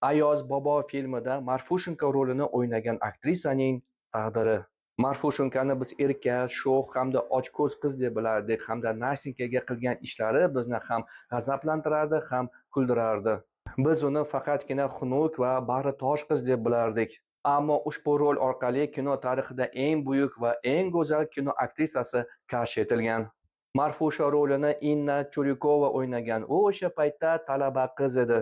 Ayoz bobo filmida Marfushenko rolini o'ynagan aktrisaning taqdiri. Marfushenkoni biz erkak, sho'x hamda ochko'z qiz deb bilardik, hamda Nastenkaga qilgan ishlari bizni ham g'azablantirardi, ham kuldirardi. Biz uni faqatgina xunuk va bag'ritosh qiz deb bilardik. Ammo ushbu rol orqali kino tarixida eng buyuk va eng go'zal kino aktrisasi kashf etilgan. Marfusha rolini Inna Churyukova o'ynagan. U o'sha paytda talaba qiz edi.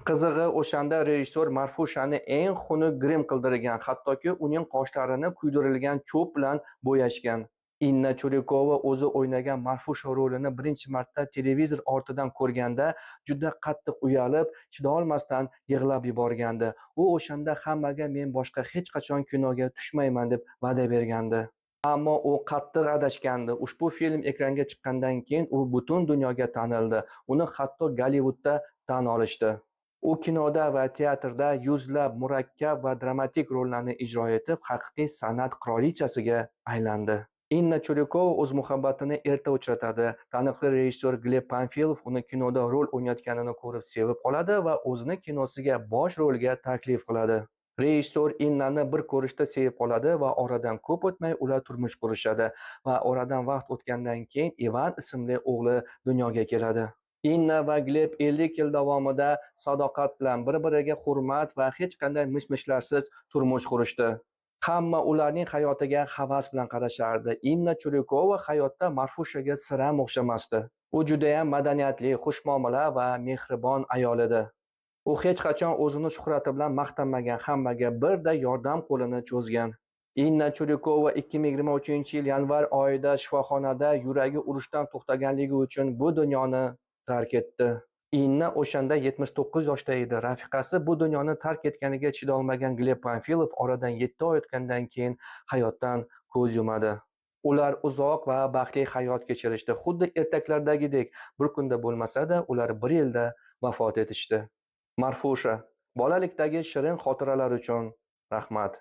Qizig'i, o'shanda rejissyor Marfushani eng xunuk grim qildirgan, hattoki uning qoshlarini kuydirilgan cho'p bilan bo'yashgan. Inna Churyukova o'zi o'ynagan Marfusha rolini birinchi marta televizor ortidan ko'rganda juda qattiq uyalib, chidolmasdan yig'lab yuborgandi. U o'shanda hammaga men boshqa hech qachon kinoga tushmayman deb va'da bergandi. Ammo u qattiq adashgandi. Ushbu film ekranga chiqqandan keyin u butun dunyoga tanildi. Uni hatto Gollivudda tan olishdi. U kinoda va teatrda yuzlab murakkab va dramatik rollarni ijro etib, haqiqiy san'at qirolichasiga aylandi. Inna Churyukova o'z muhabbatini erta uchratadi. Taniqli rejissyor Gleb Panfilov uni kinoda rol o'ynayotganini ko'rib sevib qoladi va o'zini kinosiga bosh rolga taklif qiladi. Rejissyor Innani bir ko'rishda sevib qoladi va oradan ko'p o'tmay ular turmush qurishadi va oradan vaqt o'tgandan keyin Ivan ismli o'g'li dunyoga keladi. Inna va Gleb 50 yil davomida sadoqat bilan bir-biriga hurmat va hech qanday mish-mishlarsiz turmush qurishdi. Hamma ularning hayotiga havas bilan qarashardi. Inna Churyukova hayotda Marfushaga sira o'xshamasdi. U juda ham madaniyatli, xushmuomala va mehribon ayol edi. U hech qachon o'zini shuhrati bilan maqtanmagan, hammaga birday yordam qo'lini cho'zgan. Inna Churyukova 2023-yil yanvar oyida shifoxonada yuragi urishdan to'xtaganligi uchun bu dunyoni tark etdi. Inna o'shanda 79 yoshda edi. Rafiqasi bu dunyoni tark etganiga chidolmagan Gleb Panfilov oradan 7 oy o'tgandan keyin hayotdan ko'z yumadi. Ular uzoq va baxtli hayot kechirishdi. Xuddi ertaklardagidek, bir kunda bo'lmasa-da, ular bir yilda vafot etishdi. Marfusha, bolalikdagi shirin xotiralar uchun rahmat.